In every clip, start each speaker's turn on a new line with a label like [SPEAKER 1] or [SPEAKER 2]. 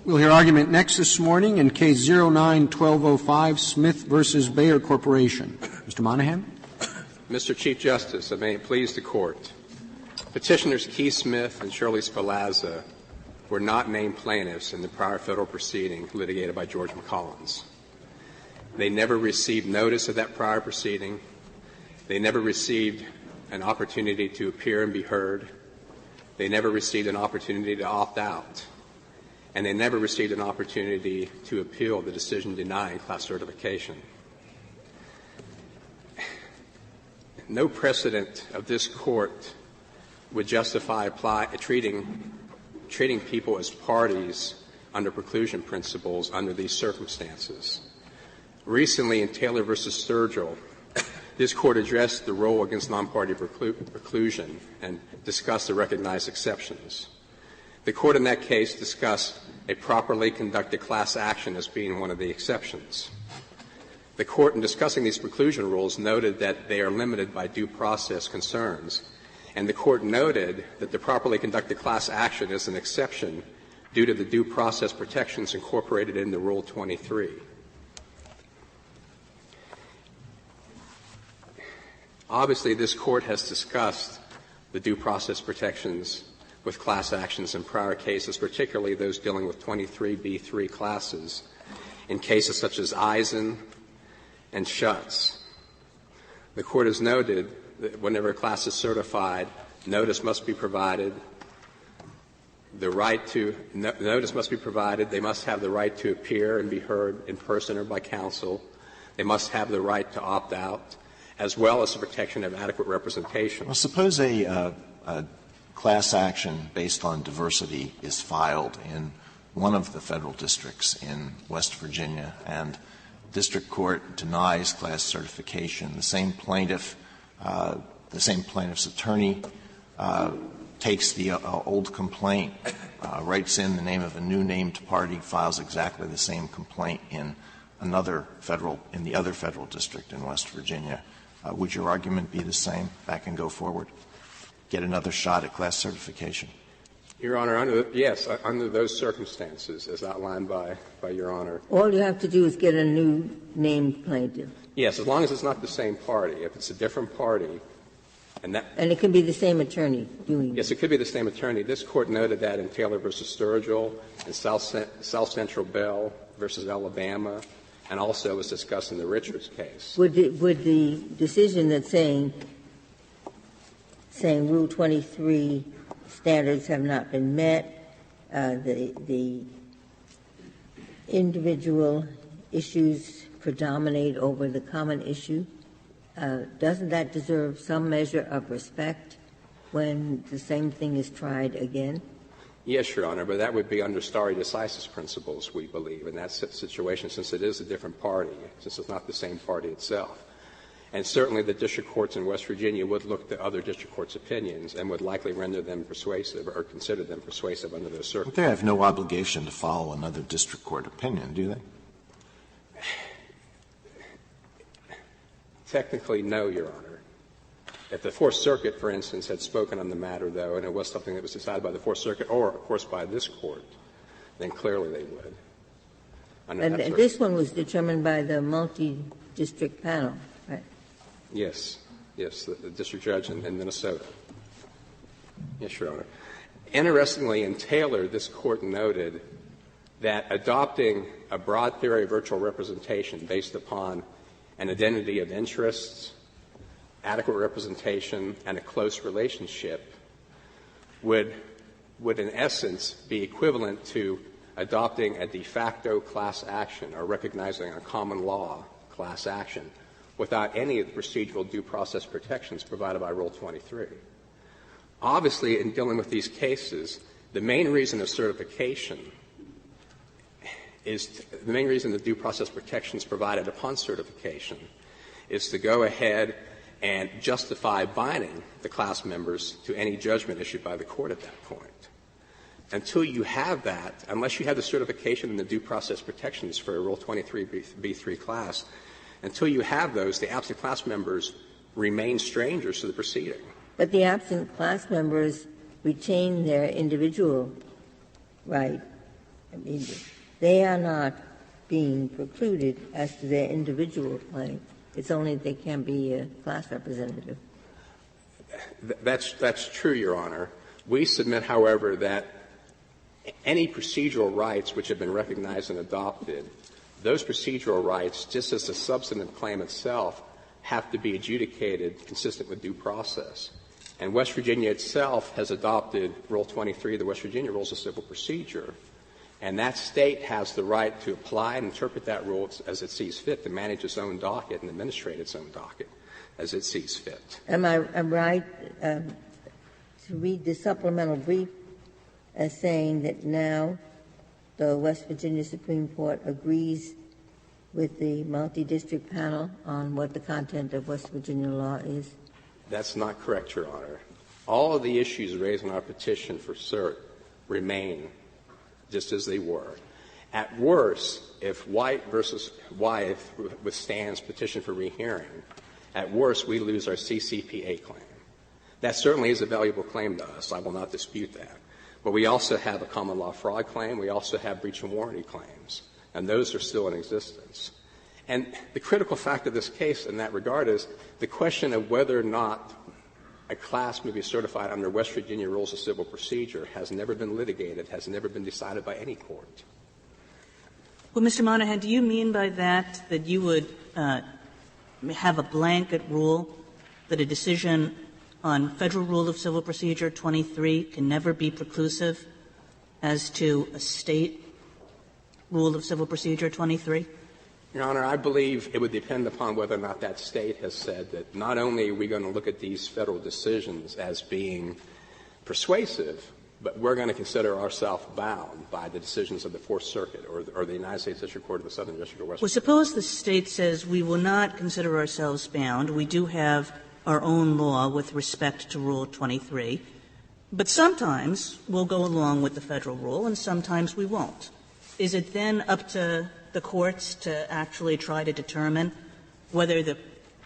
[SPEAKER 1] We'll hear argument next this morning in Case 09-1205, Smith v. Bayer Corporation. Mr. Monahan.
[SPEAKER 2] Mr. Chief Justice, and may it please the Court, Petitioners Keith Smith and Shirley Sperlazza were not named plaintiffs in the prior federal proceeding litigated by George McCollins. They never received notice of that prior proceeding. They never received an opportunity to appear and be heard. They never received an opportunity to opt out. And they never received an opportunity to appeal the decision denying class certification. No precedent of this Court would justify treating people as parties under preclusion principles under these circumstances. Recently, in Taylor v. Sturgill, this Court addressed the role against non-party preclusion and discussed the recognized exceptions. The Court in that case discussed a properly conducted class action as being one of the exceptions. The Court, in discussing these preclusion rules, noted that they are limited by due process concerns, and the Court noted that the properly conducted class action is an exception due to the due process protections incorporated into Rule 23. Obviously, this Court has discussed the due process protections with class actions in prior cases, particularly those dealing with 23B3 classes, in cases such as Eisen and Schutz. The Court has noted that whenever a class is certified, notice must be provided. Notice must be provided. They must have the right to appear and be heard in person or by counsel. They must have the right to opt out, as well as the protection of adequate representation.
[SPEAKER 3] Well, suppose a class action based on diversity is filed in one of the federal districts in West Virginia, and district court denies class certification. The same plaintiff's attorney takes the old complaint, writes in the name of a new named party, files exactly the same complaint in the other federal district in West Virginia. Would your argument be the same? That can go forward? Get another shot at class certification?
[SPEAKER 2] Your Honor, yes, under those circumstances, as outlined by Your Honor.
[SPEAKER 4] All you have to do is get a new named plaintiff.
[SPEAKER 2] Yes, as long as it's not the same party. If it's a different party, and it
[SPEAKER 4] can be the same attorney doing it.
[SPEAKER 2] Yes, it could be the same attorney. This Court noted that in Taylor v. Sturgill, in South Central Bell v. Alabama, and also was discussed in the Richards case.
[SPEAKER 4] Would the decision that's saying Rule 23 standards have not been met, the individual issues predominate over the common issue, doesn't that deserve some measure of respect when the same thing is tried again?
[SPEAKER 2] Yes, Your Honor, but that would be under stare decisis principles, we believe, in that situation, since it is a different party, since it's not the same party itself. And certainly the district courts in West Virginia would look to other district courts' opinions and would likely render them persuasive or consider them persuasive under those circumstances.
[SPEAKER 3] But they have no obligation to follow another district court opinion, do they?
[SPEAKER 2] Technically, no, Your Honor. If the Fourth Circuit, for instance, had spoken on the matter, though, and it was something that was decided by the Fourth Circuit or, of course, by this Court, then clearly they would.
[SPEAKER 4] And this one was determined by the multi-district panel, right?
[SPEAKER 2] Yes. Yes, the district judge in Minnesota. Yes, Your Honor. Interestingly, in Taylor, this Court noted that adopting a broad theory of virtual representation based upon an identity of interests, adequate representation, and a close relationship would in essence be equivalent to adopting a de facto class action or recognizing a common law class action without any of the procedural due process protections provided by Rule 23. Obviously, in dealing with these cases, the main reason of certification is the main reason the due process protections provided upon certification is to go ahead and justify binding the class members to any judgment issued by the court at that point. Until you have that, unless you have the certification and the due process protections for a Rule 23b3 class, until you have those, the absent class members remain strangers to the proceeding.
[SPEAKER 4] But the absent class members retain their individual right I mean, they are not being precluded as to their individual claim. It's only they can be a class representative.
[SPEAKER 2] That's true, Your Honor. We submit, however, that any procedural rights which have been recognized and adopted, those procedural rights, just as the substantive claim itself, have to be adjudicated consistent with due process. And West Virginia itself has adopted Rule 23 of the West Virginia Rules of Civil Procedure, and that state has the right to apply and interpret that rule as it sees fit, to manage its own docket and administrate its own docket as it sees fit.
[SPEAKER 4] Am I right to read the supplemental brief as saying that now the West Virginia Supreme Court agrees with the multidistrict panel on what the content of West Virginia law is?
[SPEAKER 2] That's not correct, Your Honor. All of the issues raised in our petition for cert remain just as they were. At worst, if White versus Wyeth withstands petition for rehearing, at worst we lose our CCPA claim. That certainly is a valuable claim to us. I will not dispute that. But we also have a common law fraud claim. We also have breach of warranty claims, and those are still in existence. And the critical fact of this case in that regard is the question of whether or not a class may be certified under West Virginia Rules of Civil Procedure has never been litigated, has never been decided by any court.
[SPEAKER 5] Well, Mr. Monahan, do you mean by that you would have a blanket rule that a decision on Federal Rule of Civil Procedure 23 can never be preclusive as to a State Rule of Civil Procedure 23?
[SPEAKER 2] Your Honor, I believe it would depend upon whether or not that State has said that not only are we going to look at these Federal decisions as being persuasive, but we're going to consider ourselves bound by the decisions of the Fourth Circuit or the United States District Court of the Southern District of West Virginia.
[SPEAKER 5] Well, suppose the State says we will not consider ourselves bound. We do have our own law with respect to Rule 23, but sometimes we'll go along with the Federal rule and sometimes we won't. Is it then up to the courts to actually try to determine whether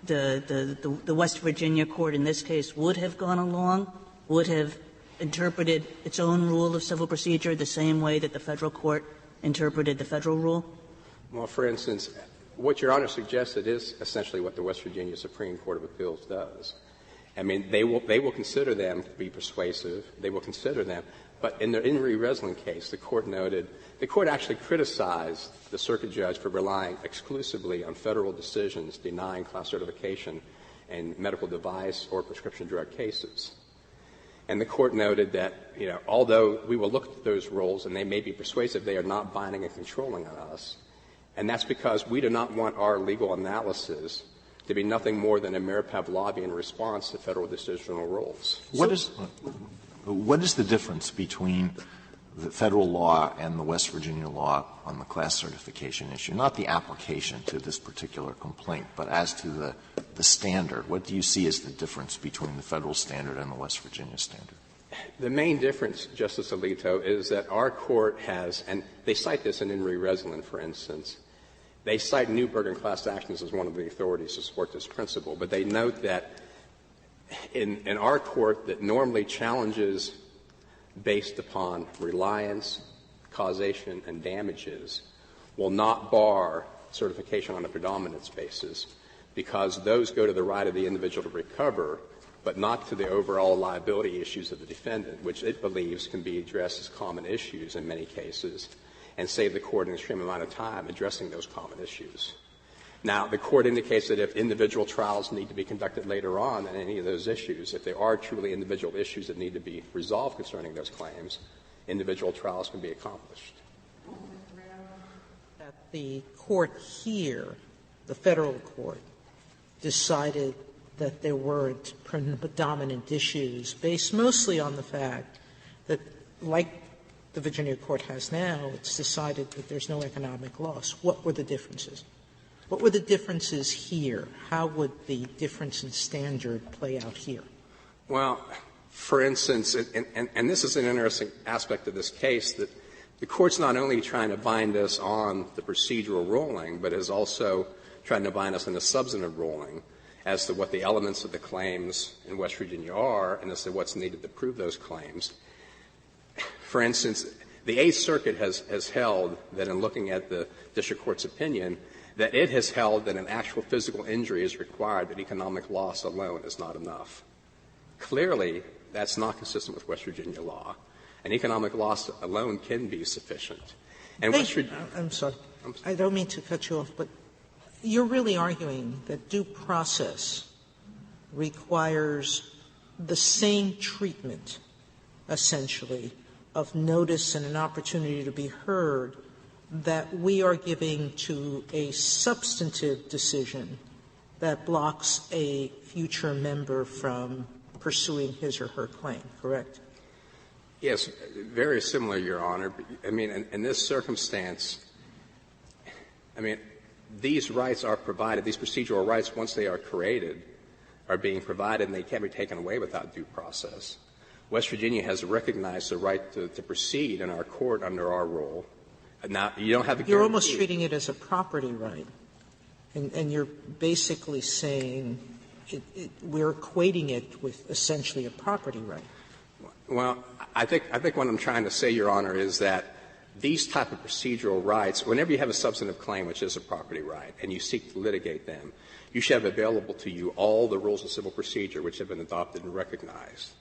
[SPEAKER 5] the West Virginia court in this case would have gone along, would have interpreted its own rule of civil procedure the same way that the Federal court interpreted the Federal rule?
[SPEAKER 2] Well, for instance, what Your Honor suggested is essentially what the West Virginia Supreme Court of Appeals does. I mean, they will consider them to be persuasive. They will consider them. But in the In re Reslin case, the Court noted the Court actually criticized the circuit judge for relying exclusively on Federal decisions denying class certification in medical device or prescription drug cases. And the Court noted that, although we will look at those rules and they may be persuasive, they are not binding and controlling on us. And that's because we do not want our legal analysis to be nothing more than a mere Pavlovian response to Federal decisional rules.
[SPEAKER 3] What is the difference between the Federal law and the West Virginia law on the class certification issue? Not the application to this particular complaint, but as to the standard. What do you see as the difference between the Federal standard and the West Virginia standard?
[SPEAKER 2] The main difference, Justice Alito, is that our court has, and they cite this in In re Reslin, for instance, they cite Newberg and class actions as one of the authorities to support this principle, but they note that in our court that normally challenges based upon reliance, causation, and damages will not bar certification on a predominance basis because those go to the right of the individual to recover, but not to the overall liability issues of the defendant, which it believes can be addressed as common issues in many cases and save the court an extreme amount of time addressing those common issues. Now, the Court indicates that if individual trials need to be conducted later on on any of those issues, if there are truly individual issues that need to be resolved concerning those claims, individual trials can be accomplished.
[SPEAKER 6] That the court here, the Federal court, decided that there weren't predominant issues based mostly on the fact that, like the Virginia court has now, it's decided that there's no economic loss. What were the differences? What were the differences here? How would the difference in standard play out here?
[SPEAKER 2] Well, for instance, and this is an interesting aspect of this case, that the Court's not only trying to bind us on the procedural ruling, but is also trying to bind us on the substantive ruling as to what the elements of the claims in West Virginia are and as to what's needed to prove those claims. For instance, The Eighth Circuit has held that in looking at the district court's opinion, that it has held that an actual physical injury is required, that economic loss alone is not enough. Clearly, that's not consistent with West Virginia law. And economic loss alone can be sufficient. And
[SPEAKER 6] I'm sorry. I don't mean to cut you off, but you're really arguing that due process requires the same treatment, essentially, of notice and an opportunity to be heard that we are giving to a substantive decision that blocks a future member from pursuing his or her claim, correct?
[SPEAKER 2] Yes, very similar, Your Honor. I mean, in this circumstance, I mean, these rights are provided, these procedural rights, once they are created, are being provided and they can't be taken away without due process. West Virginia has recognized the right to proceed in our court under our rule. Now, you don't have a guarantee.
[SPEAKER 6] You're almost treating it as a property right, and you're basically saying we're equating it with essentially a property right.
[SPEAKER 2] Well, I think what I'm trying to say, Your Honor, is that these type of procedural rights, whenever you have a substantive claim, which is a property right, and you seek to litigate them, you should have available to you all the rules of civil procedure which have been adopted and recognized.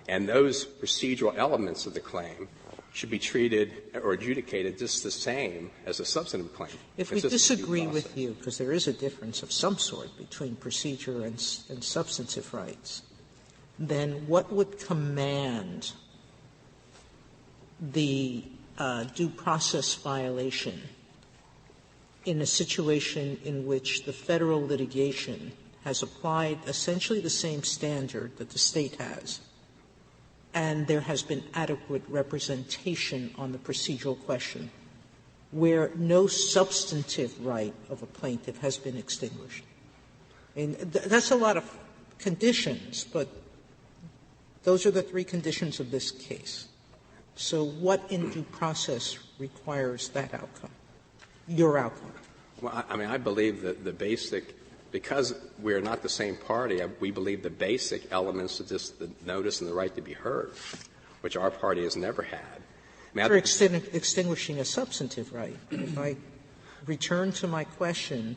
[SPEAKER 2] And those procedural elements of the claim should be treated or adjudicated just the same as a substantive claim.
[SPEAKER 6] If we disagree with you, because there is a difference of some sort between procedure and substantive rights, then what would command the due process violation in a situation in which the federal litigation has applied essentially the same standard that the state has, and there has been adequate representation on the procedural question, where no substantive right of a plaintiff has been extinguished? And that's a lot of conditions, but those are the three conditions of this case. So what in due process requires that outcome, your outcome?
[SPEAKER 2] Well, I mean, I believe that the basic, because we're not the same party, we believe the basic elements of just the notice and the right to be heard, which our party has never had.
[SPEAKER 6] You're extinguishing a substantive right. If I return to my question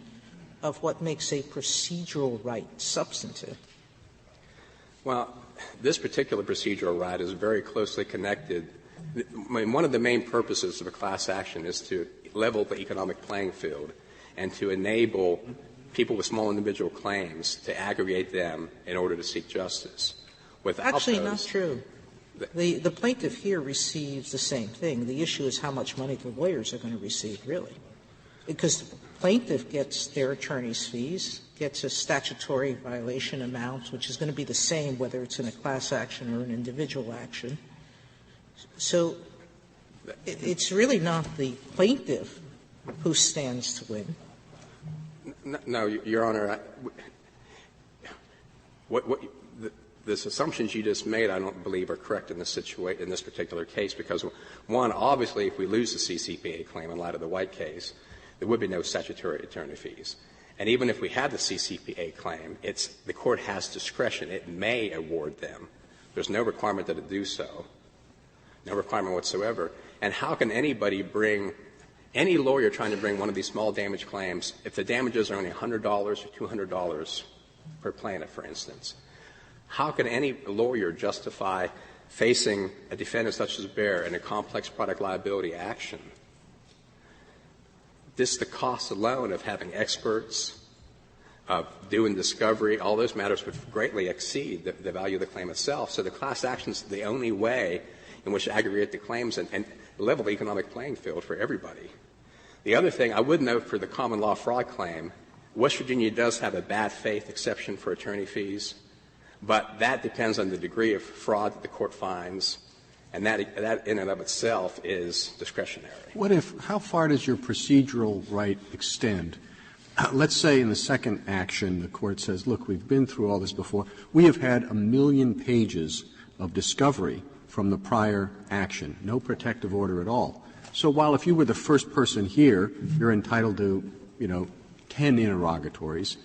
[SPEAKER 6] of what makes a procedural right substantive.
[SPEAKER 2] Well, this particular procedural right is very closely connected. I mean, one of the main purposes of a class action is to level the economic playing field and to enable people with small individual claims to aggregate them in order to seek justice. Without
[SPEAKER 6] Actually,
[SPEAKER 2] those,
[SPEAKER 6] not true. The plaintiff here receives the same thing. The issue is how much money the lawyers are going to receive, really. Because the plaintiff gets their attorney's fees, gets a statutory violation amount, which is going to be the same whether it's in a class action or an individual action. So it's really not the plaintiff who stands to win.
[SPEAKER 2] No, Your Honor, the assumptions you just made, I don't believe are correct in this particular case, because one, obviously, if we lose the CCPA claim in light of the White case, there would be no statutory attorney fees. And even if we had the CCPA claim, the court has discretion. It may award them. There's no requirement that it do so, no requirement whatsoever. And how can anybody any lawyer trying to bring one of these small damage claims, if the damages are only $100 or $200 per plaintiff, for instance, how can any lawyer justify facing a defendant such as Bayer in a complex product liability action? The cost alone of having experts, of doing discovery, all those matters would greatly exceed the value of the claim itself. So the class action is the only way in which to aggregate the claims and level the economic playing field for everybody. The other thing, I would note for the common law fraud claim, West Virginia does have a bad faith exception for attorney fees, but that depends on the degree of fraud that the court finds, and that in and of itself is discretionary.
[SPEAKER 1] How far does your procedural right extend? Let's say in the second action the court says, look, we've been through all this before. We have had 1 million pages of discovery from the prior action, no protective order at all. So while if you were the first person here, you're entitled to, 10 interrogatories,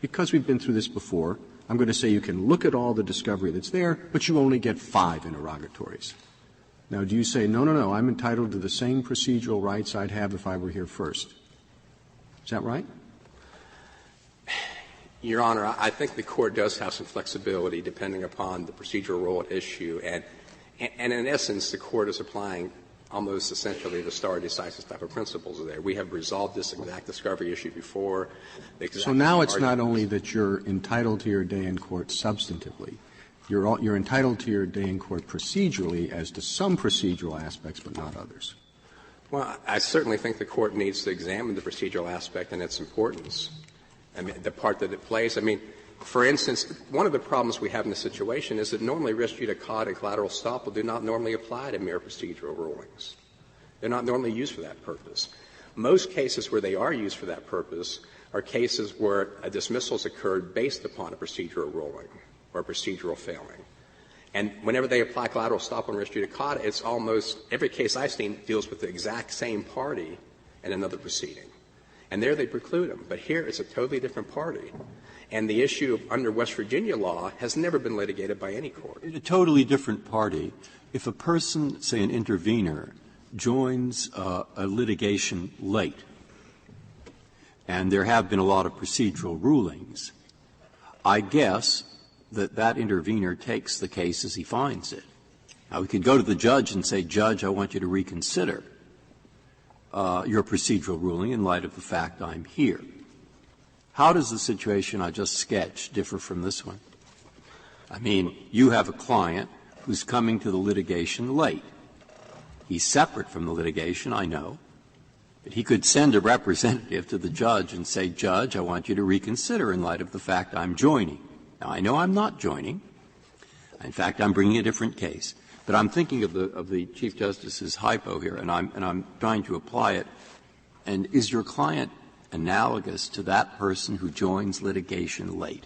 [SPEAKER 1] because we've been through this before, I'm going to say you can look at all the discovery that's there, but you only get 5 interrogatories. Now, do you say, no, I'm entitled to the same procedural rights I'd have if I were here first? Is that right?
[SPEAKER 2] Your Honor, I think the Court does have some flexibility depending upon the procedural rule at issue. And in essence, the Court is applying almost essentially the stare decisis type of principles there. We have resolved this exact discovery issue before.
[SPEAKER 1] So now it's not only that you're entitled to your day in court substantively. You're entitled to your day in court procedurally as to some procedural aspects, but not others.
[SPEAKER 2] Well, I certainly think the Court needs to examine the procedural aspect and its importance. I mean, the part that it plays. I mean, for instance, one of the problems we have in this situation is that normally res judicata and collateral estoppel do not normally apply to mere procedural rulings. They're not normally used for that purpose. Most cases where they are used for that purpose are cases where a dismissal has occurred based upon a procedural ruling or a procedural failing. And whenever they apply collateral estoppel and res judicata, it's almost every case I've seen deals with the exact same party in another proceeding. And there they preclude them. But here it's a totally different party. And the issue under West Virginia law has never been litigated by any court.
[SPEAKER 7] In a totally different party, if a person, say an intervener, joins a litigation late, and there have been a lot of procedural rulings, I guess that that intervener takes the case as he finds it. Now, we could go to the judge and say, Judge, I want you to reconsider your procedural ruling in light of the fact I'm here. How does the situation I just sketched differ from this one? I mean, you have a client who's coming to the litigation late. He's separate from the litigation, I know. But he could send a representative to the judge and say, Judge, I want you to reconsider in light of the fact I'm joining. Now, I know I'm not joining. In fact, I'm bringing a different case. But I'm thinking of the Chief Justice's hypo here, and I'm trying to apply it. And is your client analogous to that person who joins litigation late?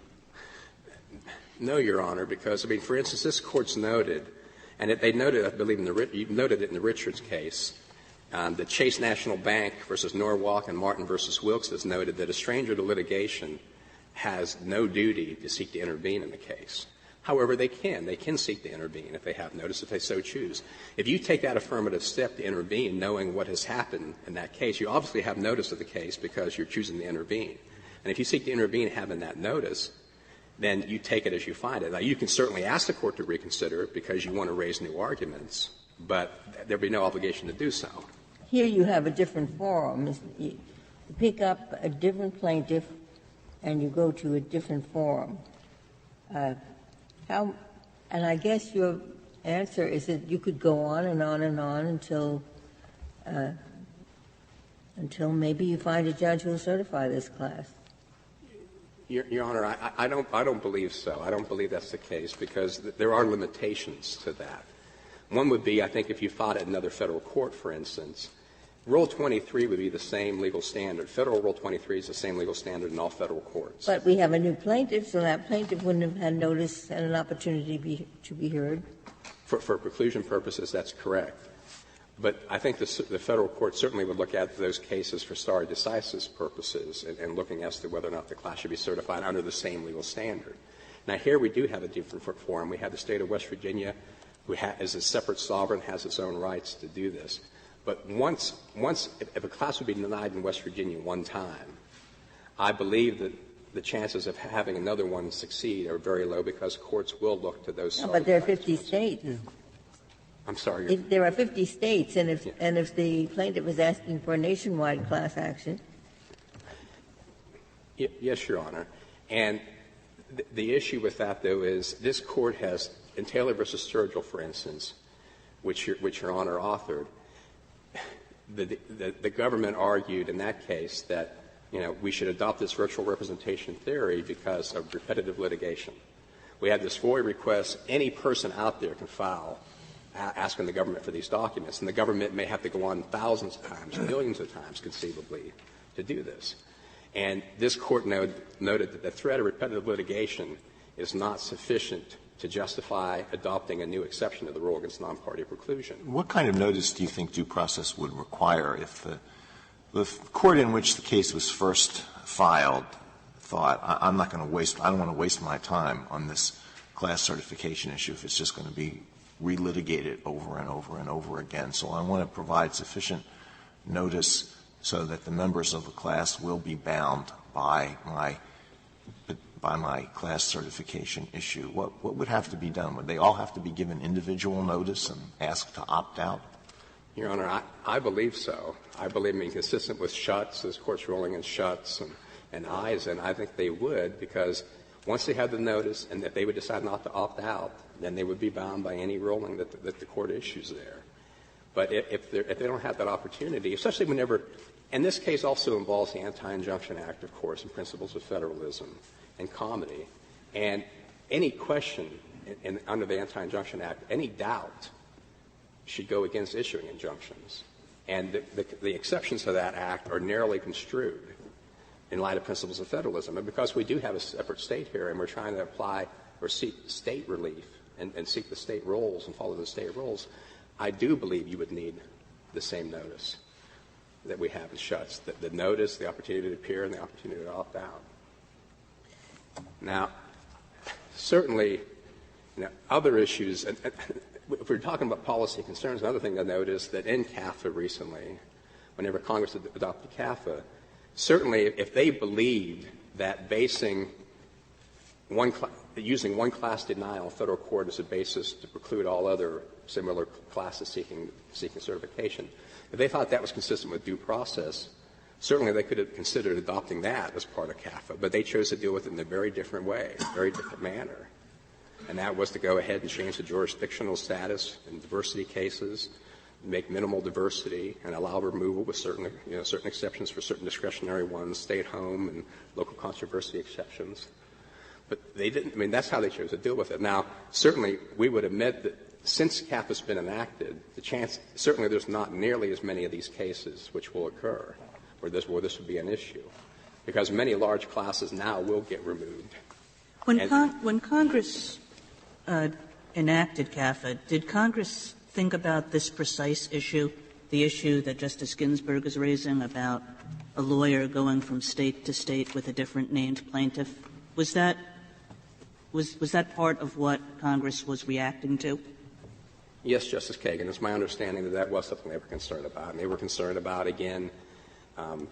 [SPEAKER 2] No, Your Honor, because, I mean, for instance, this Court's noted, and they noted, I believe, you noted it in the Richards case, the Chase National Bank versus Norwalk and Martin versus Wilkes has noted that a stranger to litigation has no duty to seek to intervene in the case. However, they can seek to intervene if they have notice, if they so choose. If you take that affirmative step to intervene knowing what has happened in that case, you obviously have notice of the case because you're choosing to intervene. And if you seek to intervene having that notice, then you take it as you find it. Now, you can certainly ask the Court to reconsider it because you want to raise new arguments, but there would be no obligation to do so.
[SPEAKER 4] Here you have a different forum. You pick up a different plaintiff and you go to a different forum. And I guess your answer is that you could go on and on and on until maybe you find a judge who will certify this class.
[SPEAKER 2] Your Honor, I don't believe so. I don't believe that's the case because there are limitations to that. One would be, I think, if you fought at another federal court, for instance, Rule 23 would be the same legal standard. Federal Rule 23 is the same legal standard in all federal courts.
[SPEAKER 4] But we have a new plaintiff, so that plaintiff wouldn't have had notice and an opportunity to be heard.
[SPEAKER 2] For preclusion purposes, that's correct. But I think the federal court certainly would look at those cases for stare decisis purposes and looking as to whether or not the class should be certified under the same legal standard. Now, here we do have a different forum. We have the State of West Virginia, who is a separate sovereign, has its own rights to do this. But if a class would be denied in West Virginia one time, I believe that the chances of having another one succeed are very low because courts will look to those.
[SPEAKER 4] No, but there are 50 states. Yeah.
[SPEAKER 2] I'm sorry.
[SPEAKER 4] There are 50 states, and if the plaintiff is asking for a nationwide class action.
[SPEAKER 2] Yes, Your Honor. And the issue with that, though, is this Court has, in Taylor v. Sturgill, for instance, which Your Honor authored, the government argued in that case that, we should adopt this virtual representation theory because of repetitive litigation. We had this FOIA request. Any person out there can file asking the government for these documents, and the government may have to go on thousands of times, millions of times conceivably to do this. And this Court noted that the threat of repetitive litigation is not sufficient to justify adopting a new exception to the rule against non-party preclusion.
[SPEAKER 3] What kind of notice do you think due process would require if the court in which the case was first filed thought, I don't want to waste my time on this class certification issue if it's just going to be relitigate it over and over and over again. So I want to provide sufficient notice so that the members of the class will be bound by my class certification issue. What would have to be done? Would they all have to be given individual notice and asked to opt out?
[SPEAKER 2] Your Honor, I believe so. I believe, consistent with Schutz, this Court's ruling in Schutz and Eisen, I think they would, because once they had the notice and if they would decide not to opt out, then they would be bound by any ruling that the Court issues there. But if they don't have that opportunity, especially whenever — and this case also involves the Anti-Injunction Act, of course, and principles of federalism and comity. And any question under the Anti-Injunction Act, any doubt, should go against issuing injunctions. And the exceptions to that act are narrowly construed in light of principles of federalism. And because we do have a separate state here and we're trying to apply or seek state relief and seek the state rules and follow the state rules, I do believe you would need the same notice that we have in Schutz, the notice, the opportunity to appear, and the opportunity to opt out. Now, certainly, other issues, and if we're talking about policy concerns, another thing to note is that in CAFA recently, whenever Congress adopted CAFA, certainly if they believed that using one class denial in federal court as a basis to preclude all other similar classes seeking certification, if they thought that was consistent with due process, certainly they could have considered adopting that as part of CAFA, but they chose to deal with it in a very different way, a very different manner. And that was to go ahead and change the jurisdictional status in diversity cases, make minimal diversity, and allow removal with certain exceptions for certain discretionary ones, stay at home and local controversy exceptions. But they didn't — that's how they chose to deal with it. Now, certainly we would admit that since CAFA's been enacted, certainly there's not nearly as many of these cases which will occur where this would be an issue, because many large classes now will get removed.
[SPEAKER 5] When Congress enacted CAFA, did Congress think about this precise issue, the issue that Justice Ginsburg is raising about a lawyer going from state to state with a different named plaintiff? Was that part of what Congress was reacting to?
[SPEAKER 2] Yes, Justice Kagan. It's my understanding that that was something they were concerned about. And they were concerned about, again,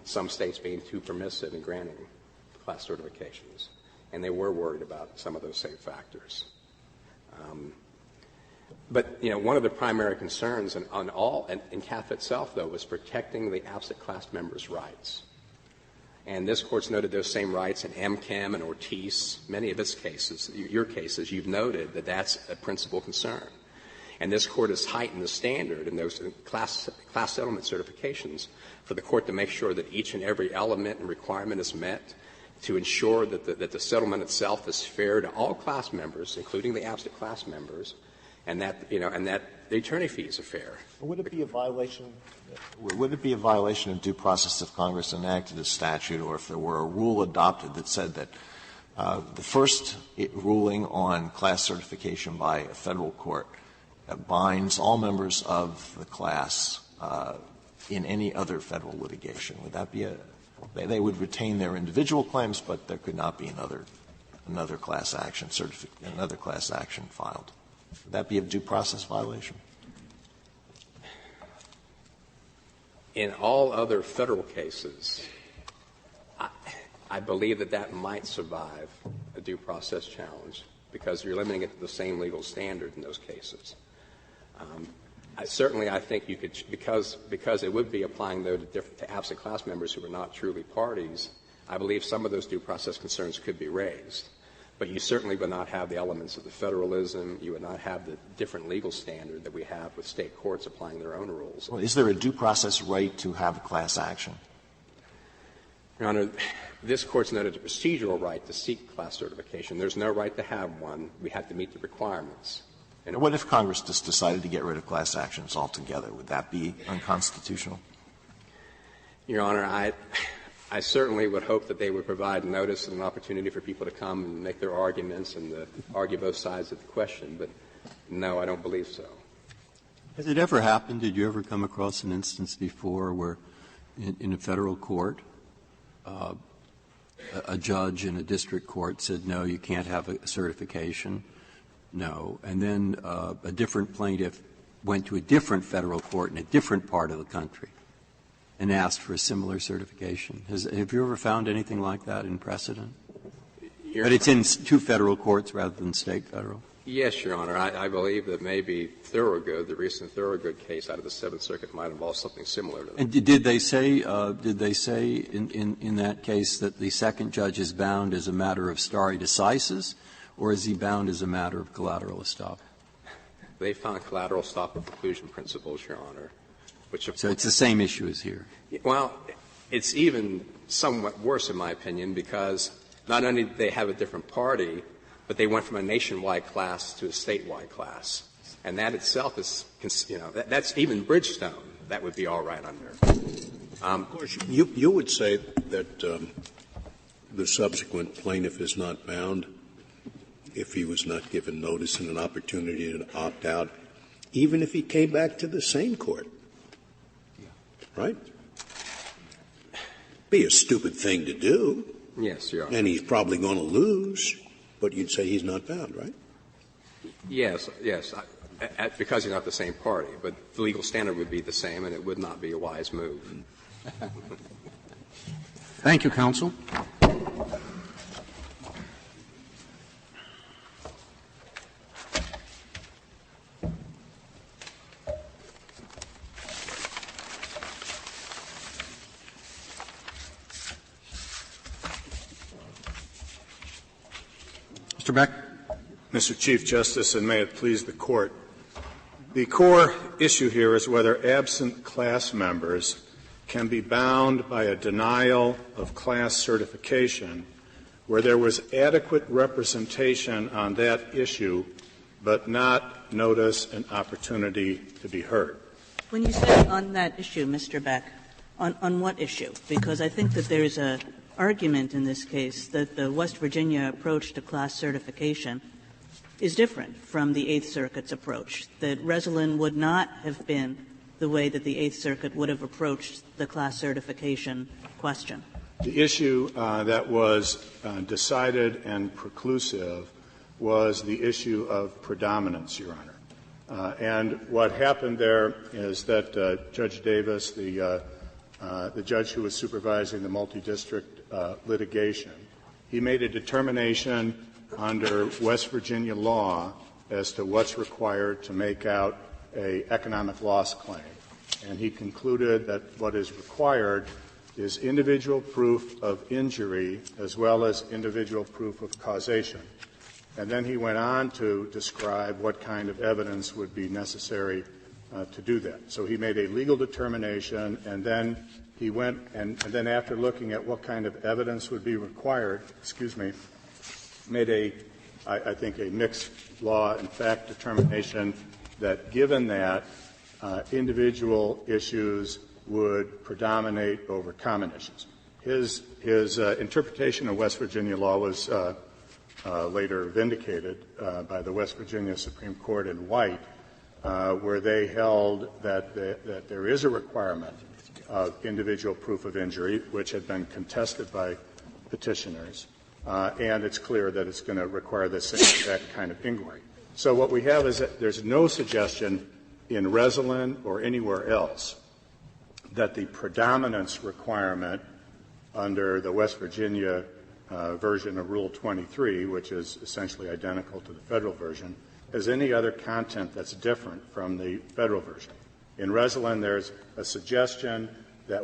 [SPEAKER 2] some states being too permissive in granting class certifications. And they were worried about some of those same factors. But one of the primary concerns in CAFA itself, though, was protecting the absent class members' rights. And this Court's noted those same rights in MChem and Ortiz. Many of its cases, your cases, you've noted that that's a principal concern. And this Court has heightened the standard in those class settlement certifications for the Court to make sure that each and every element and requirement is met, to ensure that the settlement itself is fair to all class members, including the absent class members, and that the attorney fees are fair.
[SPEAKER 3] Would it be a violation? Would it be a violation of due process if Congress enacted a statute, or if there were a rule adopted that said that the first ruling on class certification by a federal court binds all members of the class in any other federal litigation? Would that be they would retain their individual claims, but there could not be another class action filed? Would that be a due process violation?
[SPEAKER 2] In all other federal cases, I believe that might survive a due process challenge, because you're limiting it to the same legal standard in those cases. I think you could, because it would be applying, though, to absent class members who are not truly parties. I believe some of those due process concerns could be raised. But you certainly would not have the elements of the federalism. You would not have the different legal standard that we have with state courts applying their own rules.
[SPEAKER 3] Well, is there a due process right to have a class action?
[SPEAKER 2] Your Honor, this Court's noted a procedural right to seek class certification. There's no right to have one. We have to meet the requirements.
[SPEAKER 3] And what if Congress just decided to get rid of class actions altogether? Would that be unconstitutional?
[SPEAKER 2] Your Honor, I certainly would hope that they would provide notice and an opportunity for people to come and make their arguments and argue both sides of the question. But no, I don't believe so.
[SPEAKER 7] Has it ever happened? Did you ever come across an instance before where in a federal court a judge in a district court said, no, you can't have a certification, no, and then a different plaintiff went to a different Federal court in a different part of the country and asked for a similar certification? Have you ever found anything like that in precedent? But it's in two Federal courts rather than State Federal?
[SPEAKER 2] Yes, Your Honor. I believe that maybe Thorogood, the recent Thorogood case out of the Seventh Circuit, might involve something similar to that.
[SPEAKER 7] And did they say in that case that the second judge is bound as a matter of stare decisis, or is he bound as a matter of collateral estoppel?
[SPEAKER 2] They found collateral estoppel preclusion principles, Your Honor.
[SPEAKER 7] So it's the same issue as here.
[SPEAKER 2] Well, it's even somewhat worse, in my opinion, because not only did they have a different party, but they went from a nationwide class to a statewide class. And that itself is, that's even Bridgestone. That would be all right under.
[SPEAKER 8] Of course, you would say that the subsequent plaintiff is not bound if he was not given notice and an opportunity to opt out, even if he came back to the same court. Right? Be a stupid thing to do.
[SPEAKER 2] Yes, Your Honor.
[SPEAKER 8] And he's probably going to lose, but you'd say he's not bound, right?
[SPEAKER 2] Yes. Because he's not the same party. But the legal standard would be the same, and it would not be a wise move.
[SPEAKER 1] Thank you, counsel. Mr. Beck.
[SPEAKER 9] Mr. Chief Justice, and may it please the Court, the core issue here is whether absent class members can be bound by a denial of class certification where there was adequate representation on that issue but not notice and opportunity to be heard.
[SPEAKER 5] When you say on that issue, Mr. Beck, on what issue? Because I think that there's an argument in this case that the West Virginia approach to class certification is different from the Eighth Circuit's approach, that Resolin would not have been the way that the Eighth Circuit would have approached the class certification question.
[SPEAKER 9] The issue that was decided and preclusive was the issue of predominance, Your Honor. And what happened there is that Judge Davis, the judge who was supervising the multidistrict litigation, he made a determination under West Virginia law as to what's required to make out an economic loss claim. And he concluded that what is required is individual proof of injury as well as individual proof of causation. And then he went on to describe what kind of evidence would be necessary to do that. So he made a legal determination, and then he went and then after looking at what kind of evidence would be required, made I think a mixed law and fact determination that given that individual issues would predominate over common issues. His interpretation of West Virginia law was later vindicated by the West Virginia Supreme Court in White, where they held that there is a requirement of individual proof of injury, which had been contested by petitioners, and it's clear that it's going to require the same exact kind of inquiry. So what we have is that there's no suggestion in Resolin or anywhere else that the predominance requirement under the West Virginia version of Rule 23, which is essentially identical to the federal version, has any other content that's different from the federal version. In Resolin, there's a suggestion that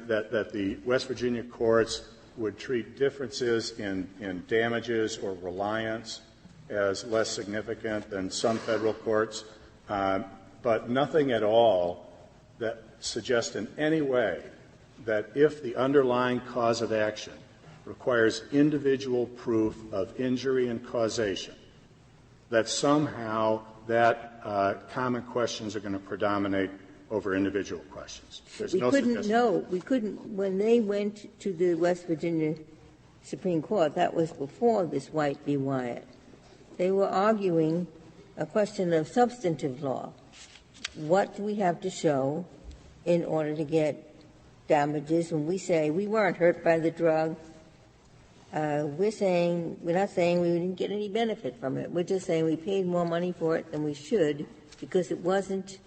[SPEAKER 9] that the West Virginia courts would treat differences in damages or reliance as less significant than some federal courts, but nothing at all that suggests in any way that if the underlying cause of action requires individual proof of injury and causation, that somehow that common questions are going to predominate over individual questions. There's no suggestion.
[SPEAKER 4] No, we couldn't. When they went to the West Virginia Supreme Court, that was before this White v. Wyatt. They were arguing a question of substantive law. What do we have to show in order to get damages when we say we weren't hurt by the drug, we're not saying we didn't get any benefit from it. We're just saying we paid more money for it than we should because it wasn't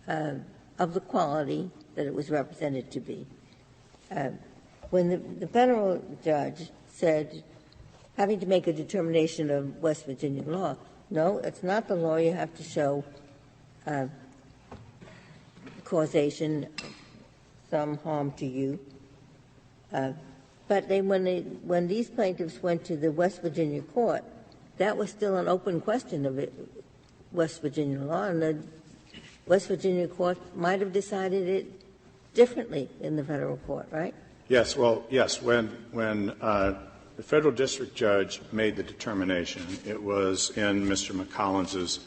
[SPEAKER 4] of the quality that it was represented to be. When the federal judge said having to make a determination of West Virginia law, no, it's not the law. You have to show causation, some harm to you. But when these plaintiffs went to the West Virginia court, that was still an open question of West Virginia law, and the West Virginia court might have decided it differently in the federal court, right?
[SPEAKER 9] Yes. Well, yes. When the federal district judge made the determination, it was in Mr. McCollins's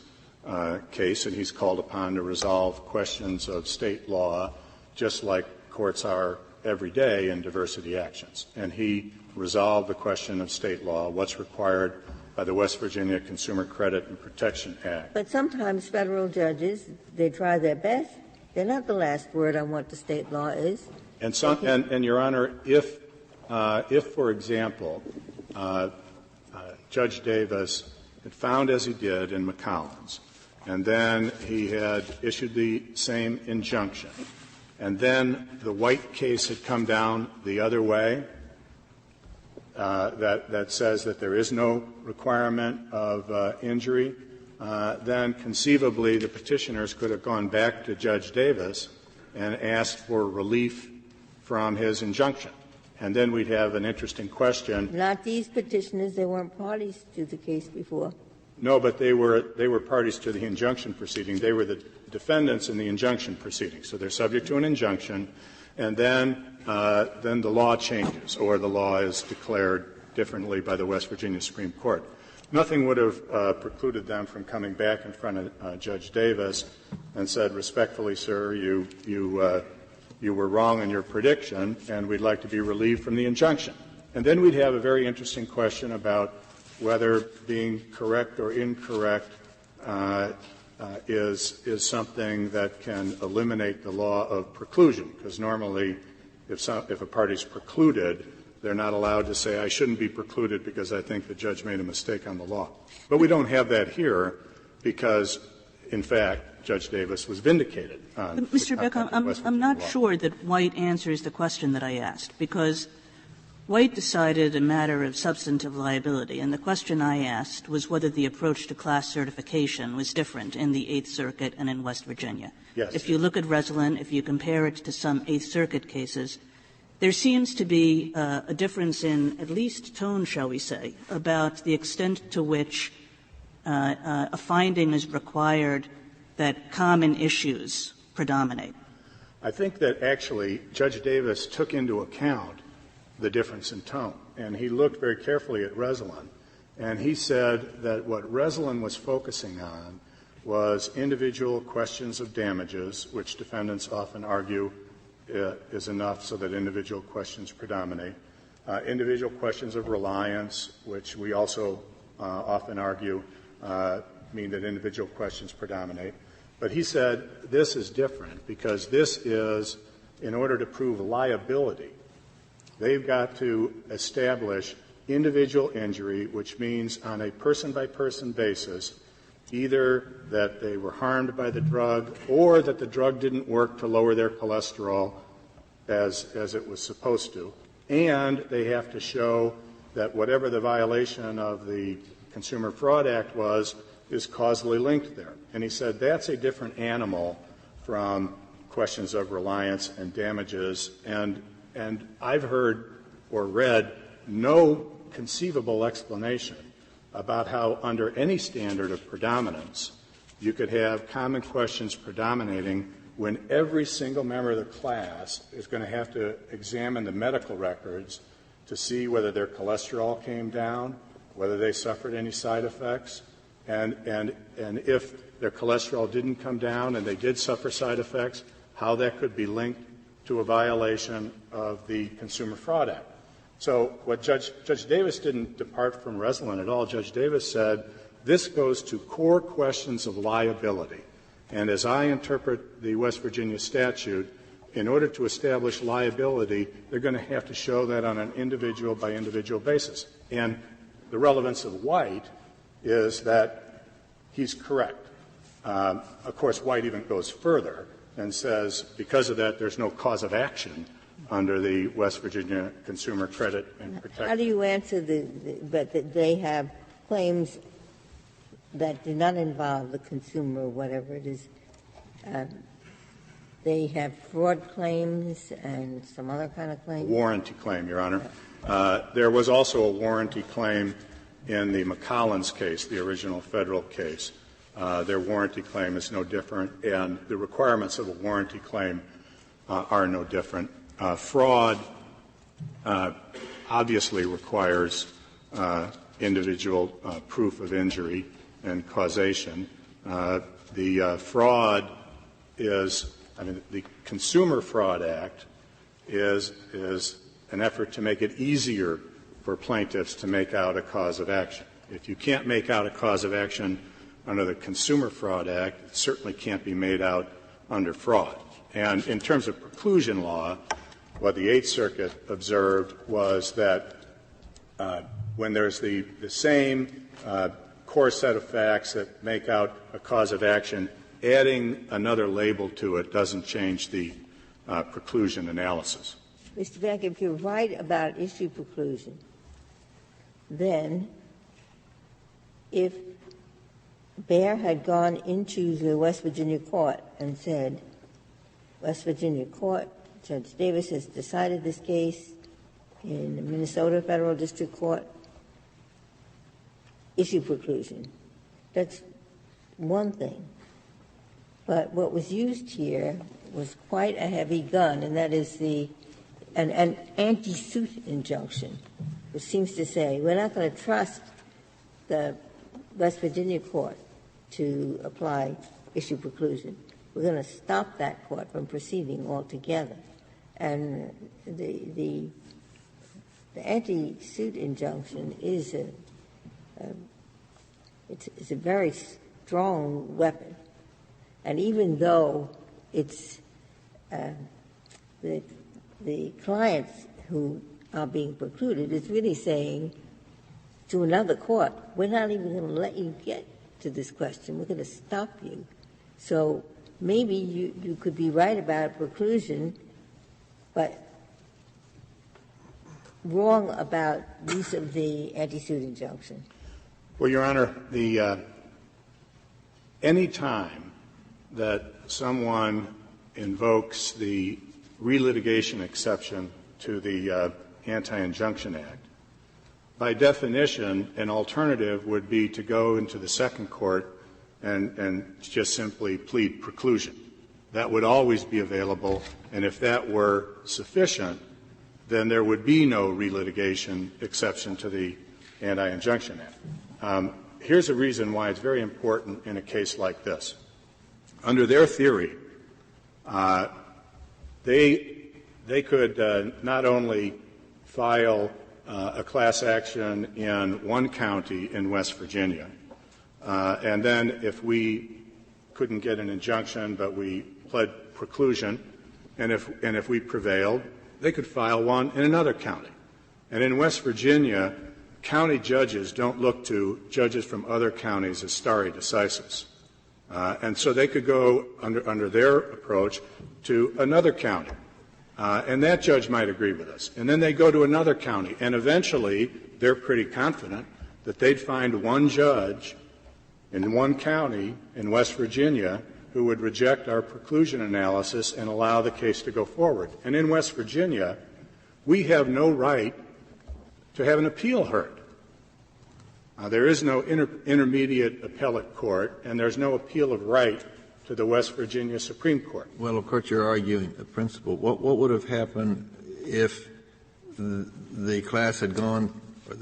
[SPEAKER 9] case, and he's called upon to resolve questions of state law, just like courts are every day in diversity actions. And he resolved the question of state law, what's required by the West Virginia Consumer Credit and Protection Act.
[SPEAKER 4] But sometimes federal judges, they try their best. They're not the last word on what the state law is.
[SPEAKER 9] And Your Honor, if for example, Judge Davis had found as he did in McCollins, and then he had issued the same injunction, and then the White case had come down the other way, that says that there is no requirement of injury, then conceivably the petitioners could have gone back to Judge Davis and asked for relief from his injunction. And then we'd have an interesting question.
[SPEAKER 4] Not these petitioners. They weren't parties to the case before.
[SPEAKER 9] No, but they were parties to the injunction proceeding. They were the defendants in the injunction proceeding. So they're subject to an injunction, and then the law changes, or the law is declared differently by the West Virginia Supreme Court. Nothing would have precluded them from coming back in front of Judge Davis and said, respectfully, sir, you were wrong in your prediction, and we'd like to be relieved from the injunction. And then we'd have a very interesting question about whether being correct or incorrect is something that can eliminate the law of preclusion, because normally if a party's precluded, they're not allowed to say, I shouldn't be precluded because I think the judge made a mistake on the law. But we don't have that here because, in fact, Judge Davis was vindicated.
[SPEAKER 5] Mr. Beck, I'm not sure that White answers the question that I asked, because White decided a matter of substantive liability, and the question I asked was whether the approach to class certification was different in the Eighth Circuit and in West Virginia.
[SPEAKER 9] Yes.
[SPEAKER 5] If you look at Resolin, if you compare it to some Eighth Circuit cases, there seems to be a difference in at least tone, shall we say, about the extent to which a finding is required that common issues predominate.
[SPEAKER 9] I think that actually Judge Davis took into account the difference in tone, and he looked very carefully at Resolin, and he said that what Resolin was focusing on was individual questions of damages, which defendants often argue is enough so that individual questions predominate, individual questions of reliance, which we also often argue mean that individual questions predominate. But he said this is different because this is, in order to prove liability, they've got to establish individual injury, which means on a person-by-person basis, either that they were harmed by the drug or that the drug didn't work to lower their cholesterol as it was supposed to. And they have to show that whatever the violation of the Consumer Fraud Act was is causally linked there. And he said that's a different animal from questions of reliance and damages. And I've heard or read no conceivable explanation about how under any standard of predominance you could have common questions predominating when every single member of the class is going to have to examine the medical records to see whether their cholesterol came down, whether they suffered any side effects, and if their cholesterol didn't come down and they did suffer side effects, how that could be linked to a violation of the Consumer Fraud Act. So what Judge Davis didn't depart from Resolin at all. Judge Davis said this goes to core questions of liability. And as I interpret the West Virginia statute, in order to establish liability, they're going to have to show that on an individual-by-individual basis. And the relevance of White is that he's correct. Of course, White even goes further and says because of that there's no cause of action under the West Virginia Consumer Credit and Protection.
[SPEAKER 4] How do you answer but that they have claims that do not involve the consumer or whatever it is? They have fraud claims and some other kind of claims?
[SPEAKER 9] Warranty claim, Your Honor. There was also a warranty claim in the McCollins case, the original federal case. Their warranty claim is no different, and the requirements of a warranty claim are no different. Fraud obviously requires individual proof of injury and causation. The fraud is, the Consumer Fraud Act is an effort to make it easier for plaintiffs to make out a cause of action. If you can't make out a cause of action under the Consumer Fraud Act, it certainly can't be made out under fraud. And in terms of preclusion law, what the Eighth Circuit observed was that when there's the same core set of facts that make out a cause of action, adding another label to it doesn't change the preclusion analysis.
[SPEAKER 4] Mr. Beck, if you're right about issue preclusion, then if Baer had gone into the West Virginia court and said, West Virginia court, Judge Davis has decided this case in the Minnesota Federal District Court, issue preclusion, that's one thing. But what was used here was quite a heavy gun, and that is an anti-suit injunction, which seems to say we're not going to trust the West Virginia court to apply issue preclusion. We're going to stop that court from proceeding altogether. And the anti-suit injunction is it's a very strong weapon. And even though it's the clients who are being precluded, it's really saying to another court, we're not even going to let you get to this question. We're going to stop you. So maybe you could be right about preclusion, but wrong about use of the anti-suit injunction.
[SPEAKER 9] Well, Your Honor, any time that someone invokes the relitigation exception to the Anti-Injunction Act, by definition, an alternative would be to go into the second court and just simply plead preclusion. That would always be available, and if that were sufficient, then there would be no relitigation exception to the Anti-Injunction Act. Here's a reason why it's very important in a case like this. Under their theory, they could not only file a class action in one county in West Virginia, and then if we couldn't get an injunction but we pled preclusion, and if we prevailed, they could file one in another county. And in West Virginia, county judges don't look to judges from other counties as stare decisis. And so they could go under their approach to another county. And that judge might agree with us. And then they go to another county. And eventually, they're pretty confident that they'd find one judge in one county in West Virginia who would reject our preclusion analysis and allow the case to go forward. And in West Virginia, we have no right to have an appeal heard. There is no intermediate appellate court, and there's no appeal of right to the West Virginia Supreme Court.
[SPEAKER 10] Well, of course, you're arguing a principle. What would have happened if the class had gone, or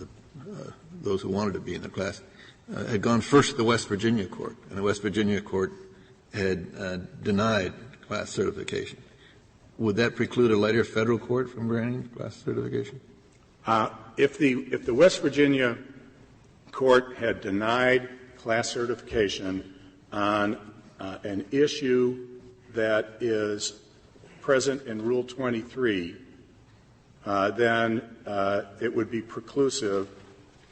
[SPEAKER 10] those who wanted to be in the class, had gone first to the West Virginia court, and the West Virginia court had denied class certification? Would that preclude a later federal court from granting class certification?
[SPEAKER 9] If the West Virginia court had denied class certification on an issue that is present in Rule 23, then it would be preclusive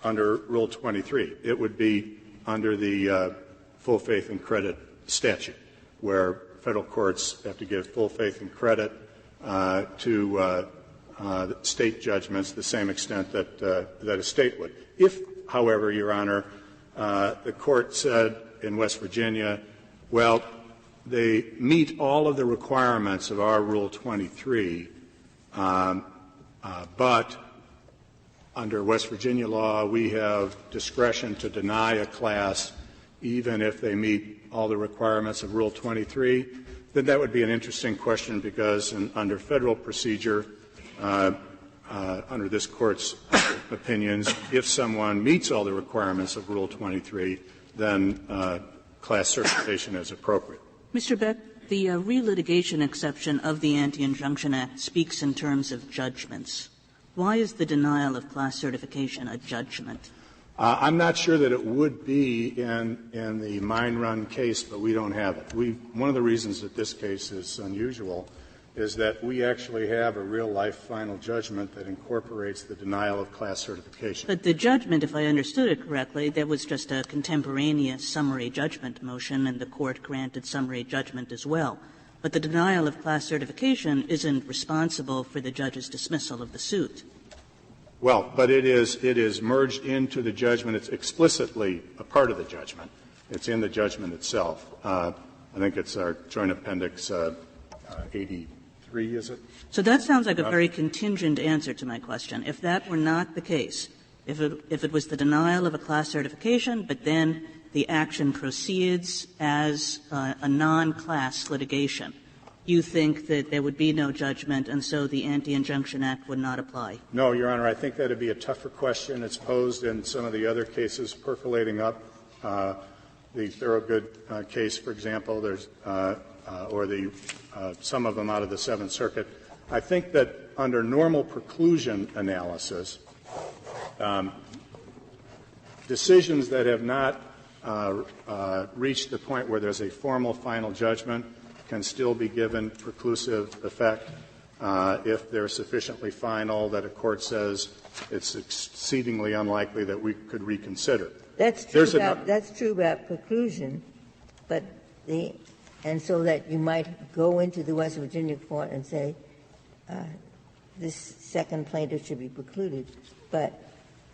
[SPEAKER 9] under Rule 23. It would be under the full faith and credit statute, where federal courts have to give full faith and credit to state judgments to the same extent that a state would. If, however, Your Honor, the court said in West Virginia, well, they meet all of the requirements of our Rule 23, but under West Virginia law, we have discretion to deny a class even if they meet all the requirements of Rule 23, then that would be an interesting question because under federal procedure, under this Court's opinions, if someone meets all the requirements of Rule 23, then class certification is appropriate.
[SPEAKER 5] Mr. Beck, the relitigation exception of the Anti-Injunction Act speaks in terms of judgments. Why is the denial of class certification a judgment?
[SPEAKER 9] I'm not sure that it would be in the mine run case, but we don't have it. One of the reasons that this case is unusual is that we actually have a real-life final judgment that incorporates the denial of class certification.
[SPEAKER 5] But the judgment, if I understood it correctly, there was just a contemporaneous summary judgment motion, and the Court granted summary judgment as well. But the denial of class certification isn't responsible for the judge's dismissal of the suit.
[SPEAKER 9] Well, but it is merged into the judgment. It's explicitly a part of the judgment. It's in the judgment itself. I think it's our Joint Appendix 83, is it?
[SPEAKER 5] So that sounds like a very contingent answer to my question. If that were not the case, if it was the denial of a class certification, but then the action proceeds as a non-class litigation, you think that there would be no judgment and so the Anti-Injunction Act would not apply?
[SPEAKER 9] No, Your Honor. I think that would be a tougher question. It's posed in some of the other cases percolating up. The Thorogood case, for example, there's or the some of them out of the Seventh Circuit. I think that under normal preclusion analysis, decisions that have not reached the point where there's a formal final judgment can still be given preclusive effect if they're sufficiently final that a court says it's exceedingly unlikely that we could reconsider.
[SPEAKER 4] That's true about preclusion, but and so that you might go into the West Virginia court and say this second plaintiff should be precluded. But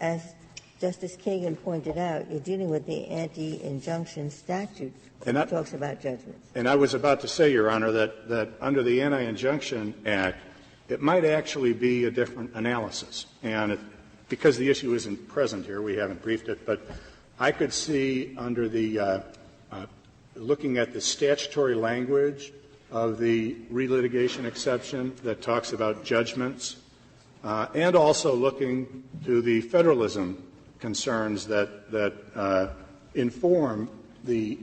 [SPEAKER 4] as Justice Kagan pointed out, you're dealing with the anti-injunction statute that talks about judgments.
[SPEAKER 9] And I was about to say, Your Honor, that under the Anti-Injunction Act, it might actually be a different analysis. And because the issue isn't present here, we haven't briefed it, but I could see under the looking at the statutory language of the relitigation exception that talks about judgments, and also looking to the federalism concerns that inform the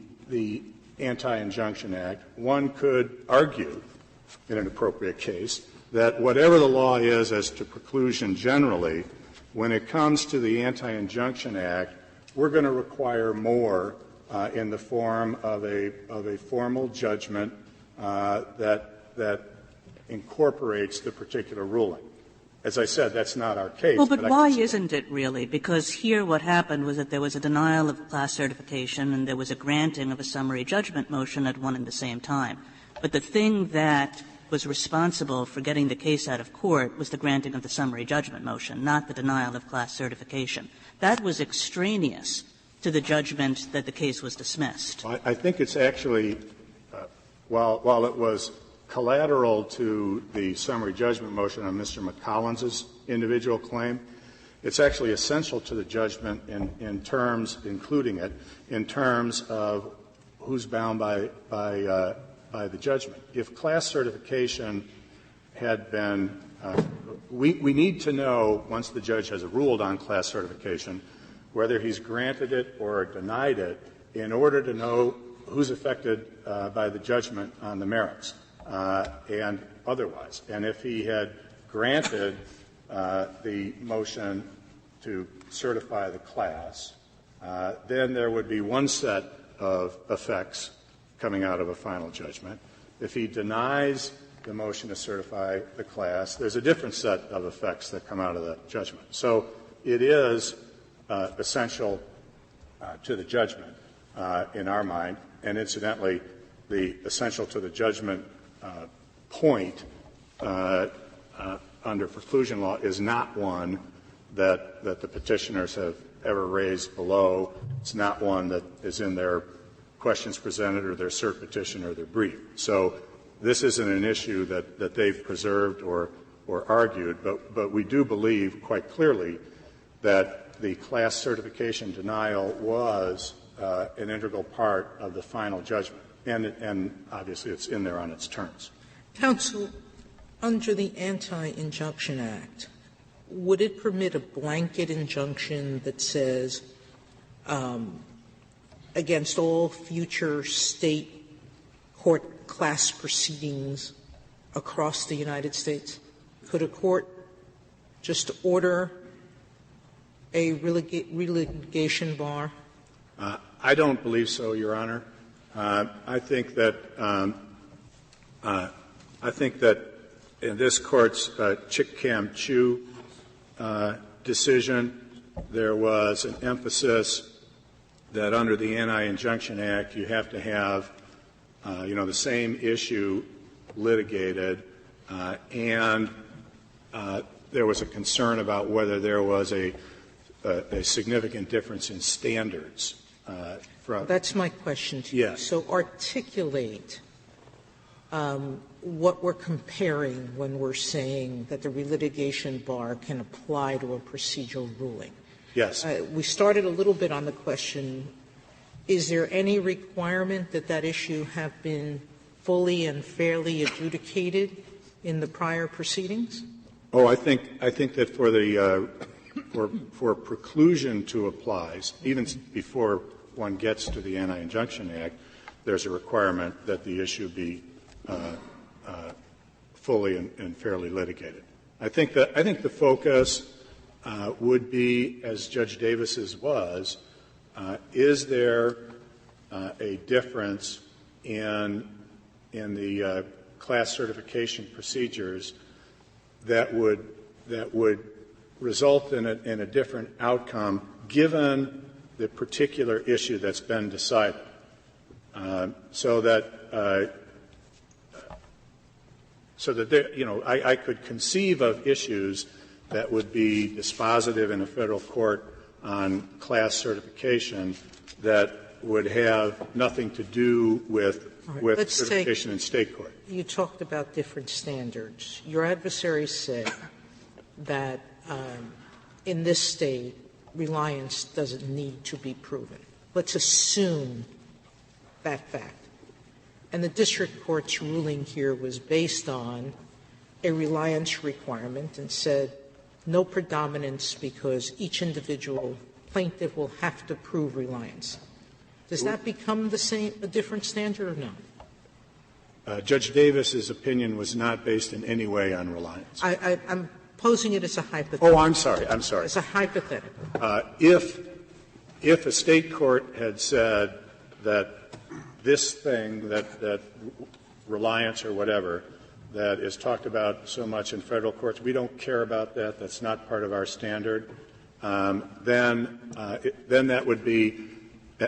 [SPEAKER 9] Anti-Injunction Act, one could argue, in an appropriate case, that whatever the law is as to preclusion generally, when it comes to the Anti-Injunction Act, we're going to require more in the form of a formal judgment that incorporates the particular ruling. As I said, that's not our case.
[SPEAKER 5] Well, but why isn't it really? Because here what happened was that there was a denial of class certification and there was a granting of a summary judgment motion at one and the same time. But the thing that was responsible for getting the case out of court was the granting of the summary judgment motion, not the denial of class certification. That was extraneous to the judgment that the case was dismissed.
[SPEAKER 9] I think it's actually, while it was collateral to the summary judgment motion on Mr. McCollins's individual claim, it's actually essential to the judgment in terms, including it, in terms of who's bound by the judgment. If class certification had been we need to know, once the judge has ruled on class certification, whether he's granted it or denied it, in order to know who's affected by the judgment on the merits and otherwise. And if he had granted the motion to certify the class, then there would be one set of effects coming out of a final judgment. If he denies the motion to certify the class, there's a different set of effects that come out of the judgment. So it is essential to the judgment in our mind, and incidentally, the essential to the judgment point under preclusion law is not one that the petitioners have ever raised below. It's not one that is in their questions presented or their cert petition or their brief. So this isn't an issue that they've preserved or argued, but we do believe quite clearly that the class certification denial was an integral part of the final judgment, and obviously it's in there on its terms.
[SPEAKER 6] Counsel, under the Anti-Injunction Act, would it permit a blanket injunction that says against all future state court class proceedings across the United States? Could a court just order a relegation bar?
[SPEAKER 9] I don't believe so, Your Honor. I think that in this Court's Chick-Cam-Chu decision, there was an emphasis that under the Anti-Injunction Act you have to have, the same issue litigated, and there was a concern about whether there was a significant difference in standards.
[SPEAKER 6] That's my question to you.
[SPEAKER 9] Yes.
[SPEAKER 6] So articulate what we're comparing when we're saying that the relitigation bar can apply to a procedural ruling.
[SPEAKER 9] Yes.
[SPEAKER 6] We started a little bit on the question, is there any requirement that that issue have been fully and fairly adjudicated in the prior proceedings?
[SPEAKER 9] Oh, I think that for the for preclusion to apply, even before one gets to the Anti-Injunction Act, there's a requirement that the issue be fully and fairly litigated. I think the focus would be, as Judge Davis's was, is there a difference in the class certification procedures that would result in a different outcome given the particular issue that's been decided, so that there, I could conceive of issues that would be dispositive in a federal court on class certification that would have nothing to do with certification in state court.
[SPEAKER 6] You talked about different standards. Your adversary said that in this state, reliance doesn't need to be proven. Let's assume that fact. And the district court's ruling here was based on a reliance requirement and said no predominance because each individual plaintiff will have to prove reliance. Does that become a different standard or not?
[SPEAKER 9] Judge Davis's opinion was not based in any way on reliance.
[SPEAKER 6] I'm posing it as a hypothetical.
[SPEAKER 9] Oh, I'm sorry.
[SPEAKER 6] As a hypothetical.
[SPEAKER 9] If a state court had said that this thing, that reliance or whatever, that is talked about so much in federal courts, we don't care about that, that's not part of our standard, then that would be,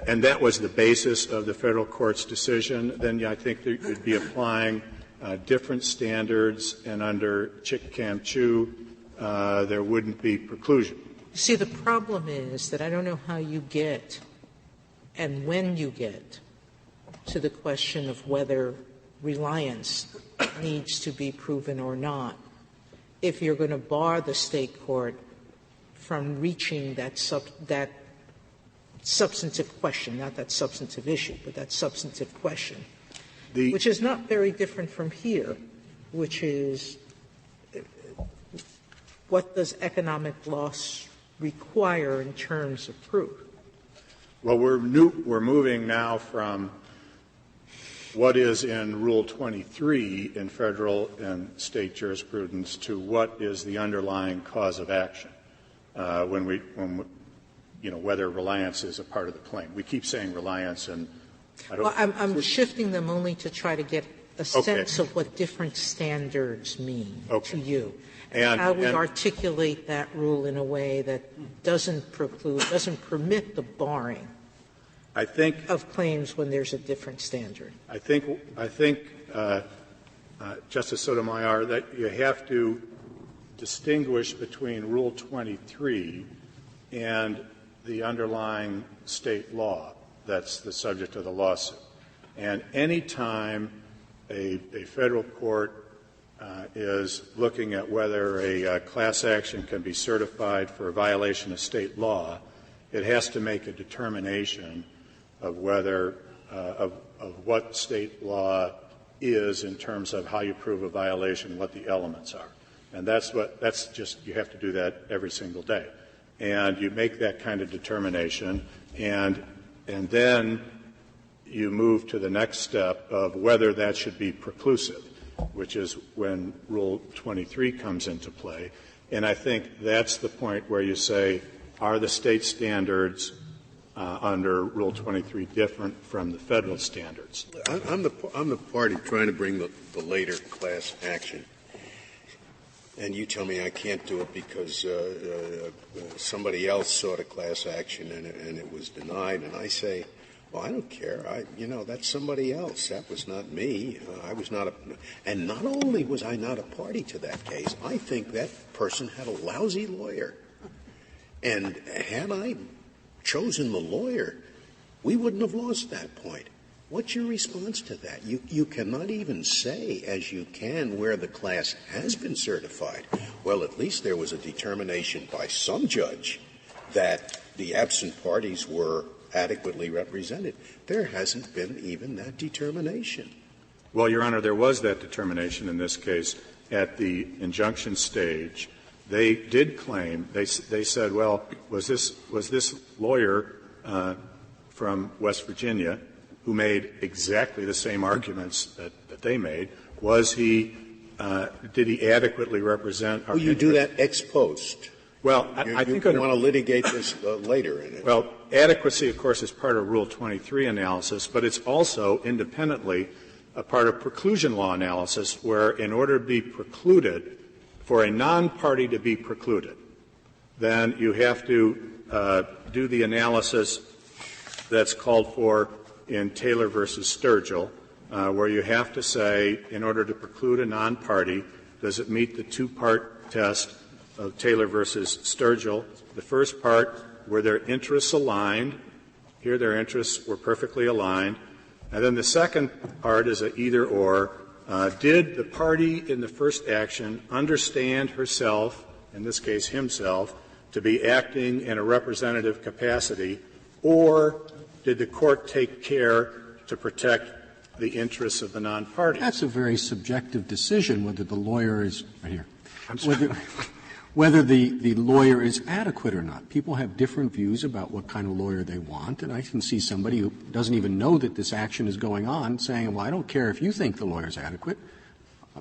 [SPEAKER 9] and that was the basis of the federal court's decision, then I think it would be applying different standards, and under Chick-Cam-Chu, there wouldn't be preclusion.
[SPEAKER 6] See, the problem is that I don't know how you get and when you get to the question of whether reliance needs to be proven or not if you're going to bar the state court from reaching that substantive question, not that substantive issue, but that substantive question, which is not very different from here, which is what does economic loss require in terms of proof?
[SPEAKER 9] Well, we're moving now from what is in Rule 23 in federal and state jurisprudence to what is the underlying cause of action whether reliance is a part of the claim. We keep saying reliance, and
[SPEAKER 6] I'm shifting them only to try to get a sense of what different standards mean to you.
[SPEAKER 9] And
[SPEAKER 6] how we articulate that rule in a way that doesn't permit the barring of claims when there's a different standard.
[SPEAKER 9] I think Justice Sotomayor, that you have to distinguish between Rule 23 and the underlying state law that's the subject of the lawsuit. And any time a federal court is looking at whether a class action can be certified for a violation of state law, it has to make a determination of whether of what state law is in terms of how you prove a violation, what the elements are. And you have to do that every single day. And you make that kind of determination, and then you move to the next step of whether that should be preclusive, which is when Rule 23 comes into play. And I think that's the point where you say, are the state standards under Rule 23 different from the federal standards?
[SPEAKER 8] I'm the party trying to bring the later class action. And you tell me I can't do it because somebody else sought a class action and it was denied. And I say, well, I don't care. That's somebody else. That was not me. I was not and not only was I not a party to that case, I think that person had a lousy lawyer. And had I chosen the lawyer, we wouldn't have lost that point. What's your response to that? You cannot even say, as you can where the class has been certified, well, at least there was a determination by some judge that the absent parties were adequately represented. There hasn't been even that determination.
[SPEAKER 9] Well, Your Honor, there was that determination in this case at the injunction stage. They did claim, they said, well, was this lawyer from West Virginia who made exactly the same arguments that they made, did he adequately represent our
[SPEAKER 8] you do that ex post.
[SPEAKER 9] Well, I think
[SPEAKER 8] you want to litigate this later in it.
[SPEAKER 9] Well, adequacy, of course, is part of Rule 23 analysis, but it's also independently a part of preclusion law analysis, where in order to be precluded, for a non-party to be precluded, then you have to do the analysis that's called for in Taylor versus Sturgill, where you have to say, in order to preclude a non-party, does it meet the two-part test of Taylor versus Sturgill? The first part, were their interests aligned? Here their interests were perfectly aligned. And then the second part is an either-or. Did the party in the first action understand herself, in this case himself, to be acting in a representative capacity, or did the court take care to protect the interests of the non-party?
[SPEAKER 1] That's a very subjective decision whether the lawyer is right here. Whether the lawyer is adequate or not. People have different views about what kind of lawyer they want, and I can see somebody who doesn't even know that this action is going on saying, well, I don't care if you think the lawyer's adequate.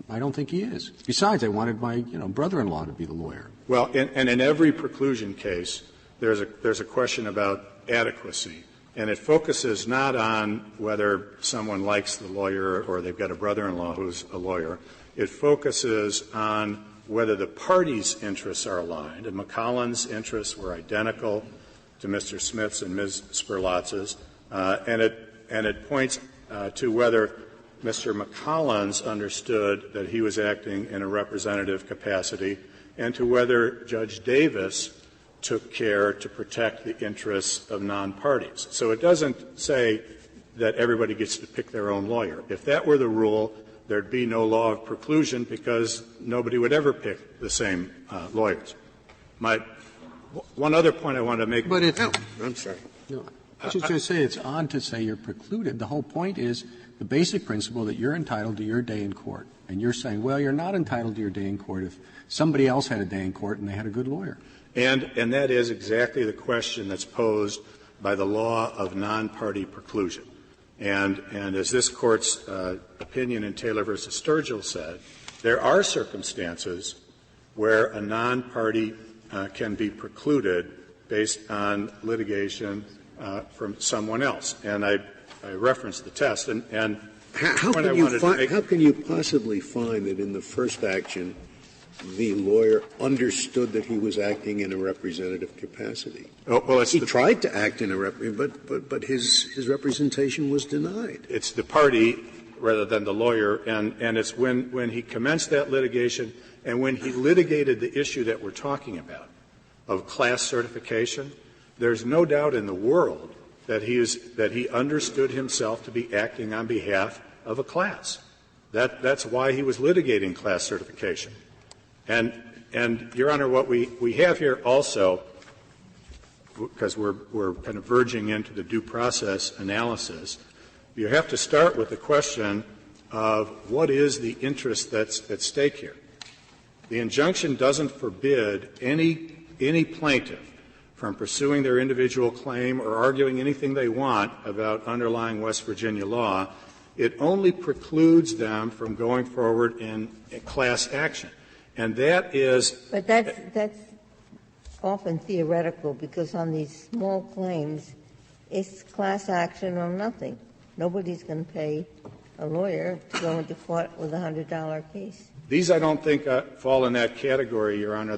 [SPEAKER 1] I don't think he is. Besides, I wanted my brother-in-law to be the lawyer.
[SPEAKER 9] Well, and in every preclusion case, there's a question about adequacy. And it focuses not on whether someone likes the lawyer or they've got a brother-in-law who's a lawyer. It focuses on whether the parties' interests are aligned. And McCollin's interests were identical to Mr. Smith's and Ms. Sperlazza's. And it points to whether Mr. McCollins understood that he was acting in a representative capacity, and to whether Judge Davis took care to protect the interests of non-parties. So it doesn't say that everybody gets to pick their own lawyer. If that were the rule, there'd be no law of preclusion because nobody would ever pick the same lawyers. One other point I want to make.
[SPEAKER 1] But
[SPEAKER 8] I'm sorry.
[SPEAKER 1] No, I was just going to say it's odd to say you're precluded. The whole point is the basic principle that you're entitled to your day in court. And you're saying, well, you're not entitled to your day in court if somebody else had a day in court and they had a good lawyer.
[SPEAKER 9] And that is exactly the question that's posed by the law of non-party preclusion. And as this Court's opinion in Taylor v. Sturgill said, there are circumstances where a non-party can be precluded based on litigation from someone else. And I referenced the test. And
[SPEAKER 8] how can you possibly find that in the first action the lawyer understood that he was acting in a representative capacity?
[SPEAKER 9] Well,
[SPEAKER 8] he tried to act in but his representation was denied.
[SPEAKER 9] It's the party rather than the lawyer, and it's when he commenced that litigation and when he litigated the issue that we're talking about of class certification, there's no doubt in the world that he understood himself to be acting on behalf of a class. That's why he was litigating class certification. And Your Honor, what we have here also, because we're kind of verging into the due process analysis, you have to start with the question of what is the interest that's at stake here. The injunction doesn't forbid any plaintiff from pursuing their individual claim or arguing anything they want about underlying West Virginia law. It only precludes them from going forward in a class action. And that is —
[SPEAKER 4] But that's often theoretical, because on these small claims, it's class action or nothing. Nobody's going to pay a lawyer to go into court with a $100 case.
[SPEAKER 9] These, I don't think, fall in that category, Your Honor.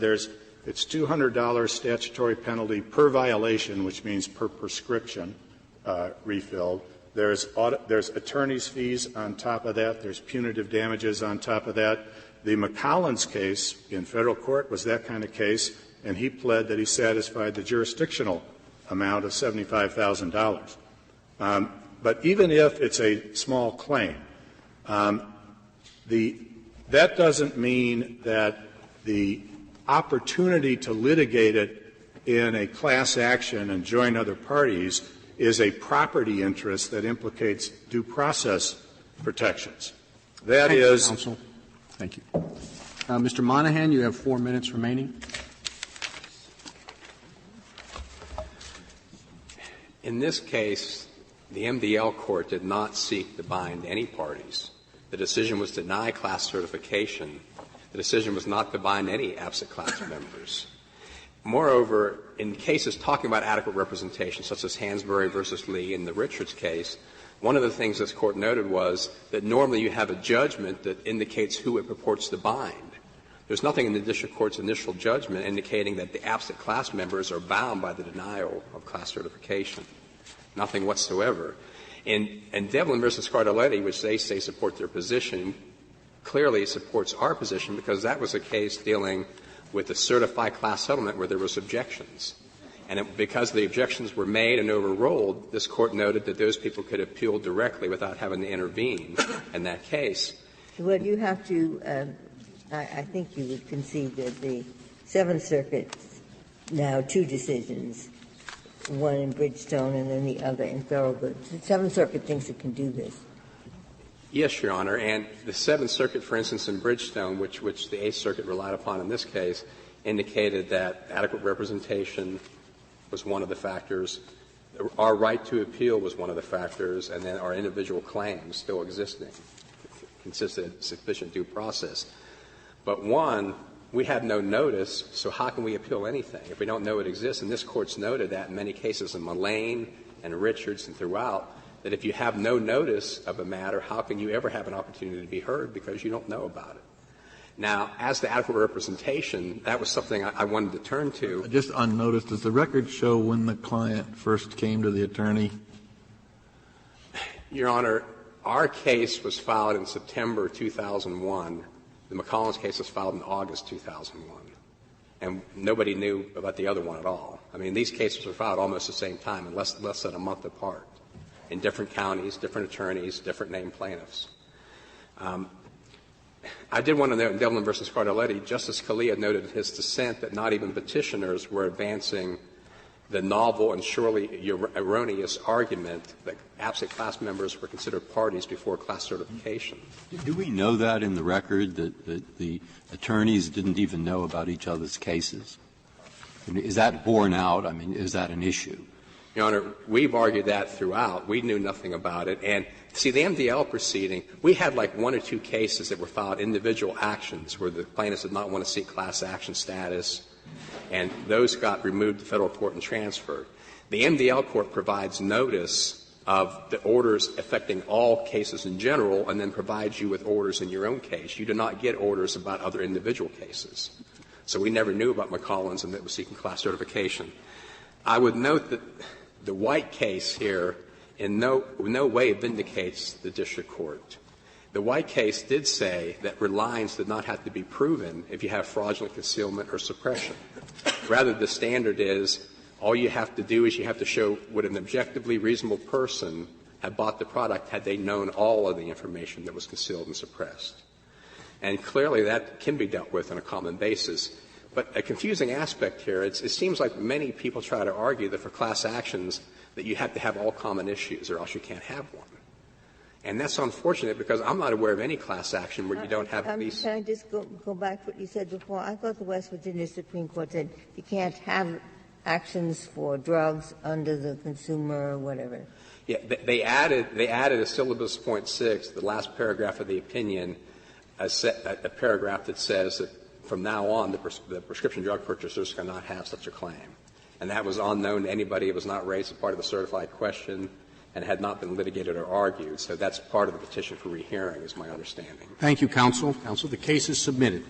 [SPEAKER 9] It's $200 statutory penalty per violation, which means per prescription refilled. There's attorney's fees on top of that. There's punitive damages on top of that. The McCollins case in federal court was that kind of case, and he pled that he satisfied the jurisdictional amount of $75,000. But even if it's a small claim, that doesn't mean that the opportunity to litigate it in a class action and join other parties is a property interest that implicates due process protections. That is —
[SPEAKER 1] Counsel. Thank you. Mr. Monahan, you have 4 minutes remaining.
[SPEAKER 2] In this case, the MDL court did not seek to bind any parties. The decision was to deny class certification. The decision was not to bind any absent class members. Moreover, in cases talking about adequate representation, such as Hansberry versus Lee in the Richards case, one of the things this court noted was that normally you have a judgment that indicates who it purports to bind. There's nothing in the district court's initial judgment indicating that the absent class members are bound by the denial of class certification. Nothing whatsoever. In Devlin versus Scardelletti, which they say support their position, clearly supports our position, because that was a case dealing with a certified class settlement where there was objections. And because the objections were made and overruled, this court noted that those people could appeal directly without having to intervene in that case.
[SPEAKER 4] Well, you have to I think you would concede that the Seventh Circuit now 2 decisions, one in Bridgestone and then the other in Thorogood. The Seventh Circuit thinks it can do this.
[SPEAKER 2] Yes, Your Honor. And the Seventh Circuit, for instance, in Bridgestone, which the Eighth Circuit relied upon in this case, indicated that adequate representation was one of the factors, our right to appeal was one of the factors, and then our individual claims still existing consisted of sufficient due process. But one, we had no notice, so how can we appeal anything if we don't know it exists? And this Court's noted that in many cases in Mullane and Richards and throughout, that if you have no notice of a matter, how can you ever have an opportunity to be heard because you don't know about it? Now, as to adequate representation, that was something I wanted to turn to.
[SPEAKER 10] Just on notice, does the record show when the client first came to the attorney?
[SPEAKER 2] Your Honor, our case was filed in September 2001. The McCollins case was filed in August 2001. And nobody knew about the other one at all. I mean, these cases were filed almost the same time and less than a month apart in different counties, different attorneys, different named plaintiffs. I did want to note in Devlin v. Scardelletti, Justice Scalia noted in his dissent that not even petitioners were advancing the novel and surely erroneous argument that absent class members were considered parties before class certification.
[SPEAKER 7] Do we know that in the record, that the attorneys didn't even know about each other's cases? Is that borne out? I mean, is that an issue?
[SPEAKER 2] Your Honor, we've argued that throughout. We knew nothing about it. And, see, the MDL proceeding, we had like 1 or 2 cases that were filed individual actions where the plaintiffs did not want to seek class action status, and those got removed to federal court and transferred. The MDL court provides notice of the orders affecting all cases in general and then provides you with orders in your own case. You do not get orders about other individual cases. So we never knew about McCollins and that was seeking class certification. I would note that the White case here in no way vindicates the district court. The White case did say that reliance did not have to be proven if you have fraudulent concealment or suppression. Rather, the standard is all you have to do is you have to show would an objectively reasonable person have bought the product had they known all of the information that was concealed and suppressed. And clearly that can be dealt with on a common basis. But a confusing aspect here, it seems like many people try to argue that for class actions that you have to have all common issues or else you can't have one. And that's unfortunate because I'm not aware of any class action where you don't have these.
[SPEAKER 4] Can I just go back to what you said before? I thought the West Virginia Supreme Court said you can't have actions for drugs under the consumer or whatever.
[SPEAKER 2] Yeah, they added a syllabus .6, the last paragraph of the opinion, a paragraph that says that from now on the prescription drug purchasers cannot have such a claim. And that was unknown to anybody. It was not raised as part of the certified question and had not been litigated or argued. So that's part of the petition for rehearing, is my understanding.
[SPEAKER 1] Thank you, counsel. Counsel, the case is submitted.